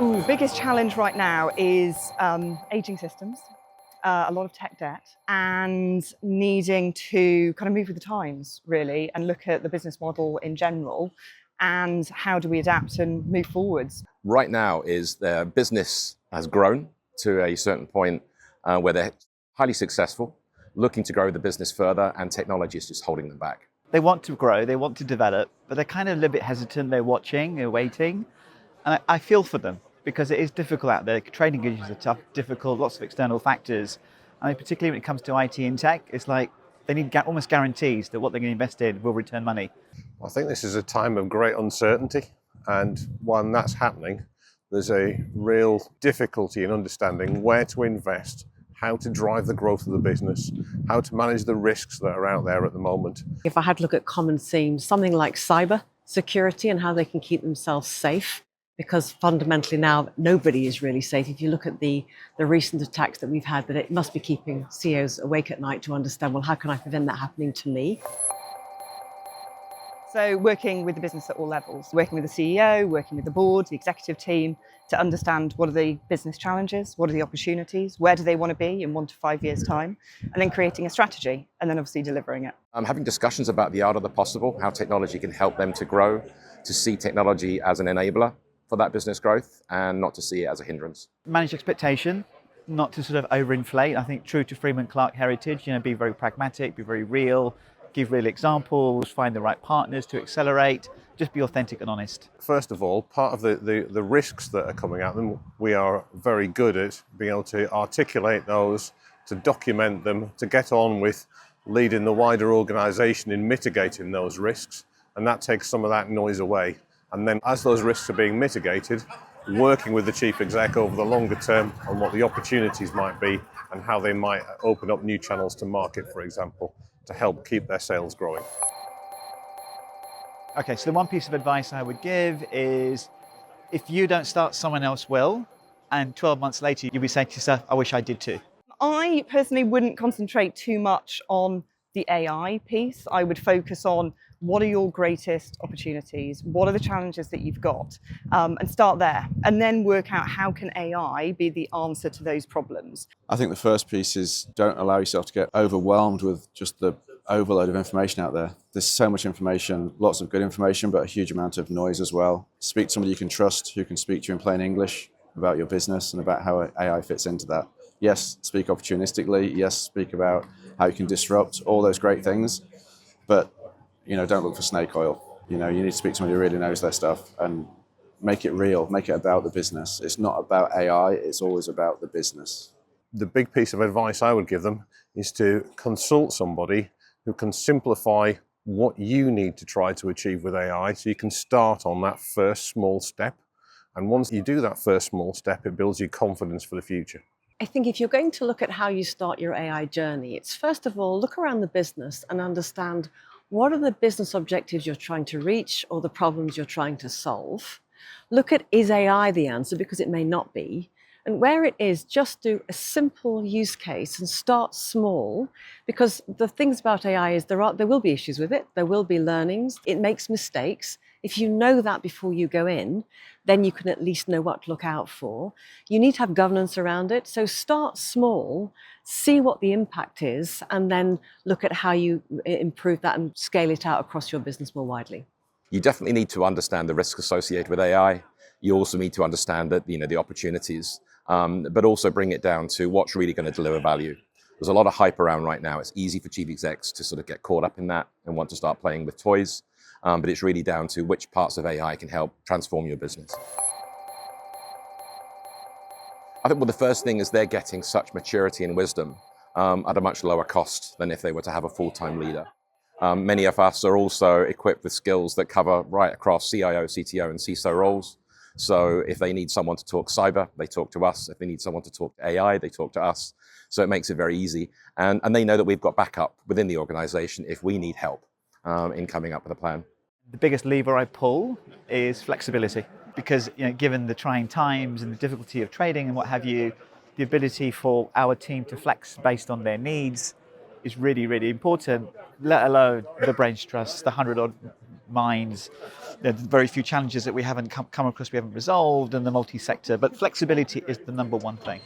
Ooh, biggest challenge right now is aging systems, a lot of tech debt, and needing to kind of move with the times, really, and look at the business model in general and how do we adapt and move forwards. Right now is their business has grown to a certain point where they're highly successful, looking to grow the business further, and technology is just holding them back. They want to grow, they want to develop, but they're kind of a little bit hesitant. They're watching, they're waiting. And I feel for them because it is difficult out there. Trading conditions are tough, difficult, lots of external factors. I mean, particularly when it comes to IT and tech, it's like they need almost guarantees that what they're going to invest in will return money. I think this is a time of great uncertainty, and when that's happening, there's a real difficulty in understanding where to invest, how to drive the growth of the business, how to manage the risks that are out there at the moment. If I had to look at common themes, something like cyber security and how they can keep themselves safe, because fundamentally now nobody is really safe. If you look at the recent attacks that we've had, that it must be keeping CIOs awake at night to understand, well, how can I prevent that happening to me? So working with the business at all levels, working with the CEO, working with the board, the executive team, to understand what are the business challenges, what are the opportunities, where do they want to be in 1 to 5 years' time, and then creating a strategy, and then obviously delivering it. Having discussions about the art of the possible, how technology can help them to grow, to see technology as an enabler for that business growth and not to see it as a hindrance. Manage expectation, not to sort of overinflate. I think true to Freeman Clarke heritage, be very pragmatic, be very real, give real examples, find the right partners to accelerate, just be authentic and honest. First of all, part of the risks that are coming at them, we are very good at being able to articulate those, to document them, to get on with leading the wider organisation in mitigating those risks, and that takes some of that noise away. And then as those risks are being mitigated, working with the chief exec over the longer term on what the opportunities might be and how they might open up new channels to market, for example, to help keep their sales growing. Okay, so the one piece of advice I would give is if you don't start, someone else will, and 12 months later you'll be saying to yourself, I wish I did too. I personally wouldn't concentrate too much on the AI piece. I would focus on what are your greatest opportunities, what are the challenges that you've got, and start there, and then work out how can AI be the answer to those problems. I think the first piece is don't allow yourself to get overwhelmed with just the overload of information out there. There's so much information, lots of good information, but a huge amount of noise as well. Speak to somebody you can trust, who can speak to you in plain English about your business and about how AI fits into that. Yes, speak opportunistically. Yes, speak about how you can disrupt, all those great things, but don't look for snake oil. You need to speak to somebody who really knows their stuff and make it real, make it about the business. It's not about AI, it's always about the business. The big piece of advice I would give them is to consult somebody who can simplify what you need to try to achieve with AI, so you can start on that first small step. And once you do that first small step, it builds you confidence for the future. I think if you're going to look at how you start your AI journey, it's first of all, look around the business and understand what are the business objectives you're trying to reach or the problems you're trying to solve. Look at, is AI the answer? Because it may not be. And where it is, just do a simple use case and start small, because the things about AI is there will be issues with it, there will be learnings, it makes mistakes. If you know that before you go in, then you can at least know what to look out for. You need to have governance around it, so start small, see what the impact is, and then look at how you improve that and scale it out across your business more widely. You definitely need to understand the risks associated with AI. You also need to understand that the opportunities, but also bring it down to what's really going to deliver value. There's a lot of hype around right now. It's easy for chief execs to sort of get caught up in that and want to start playing with toys. But it's really down to which parts of AI can help transform your business. I think the first thing is they're getting such maturity and wisdom at a much lower cost than if they were to have a full-time leader. Many of us are also equipped with skills that cover right across CIO, CTO, and CISO roles. So if they need someone to talk cyber, they talk to us. If they need someone to talk AI, they talk to us. So it makes it very easy. And they know that we've got backup within the organization if we need help in coming up with a plan. The biggest lever I pull is flexibility, because given the trying times and the difficulty of trading and what have you, the ability for our team to flex based on their needs is really, really important, let alone the brain trust, the 100-odd minds. There's very few challenges that we haven't come across, we haven't resolved, and the multi-sector. But flexibility is the number one thing.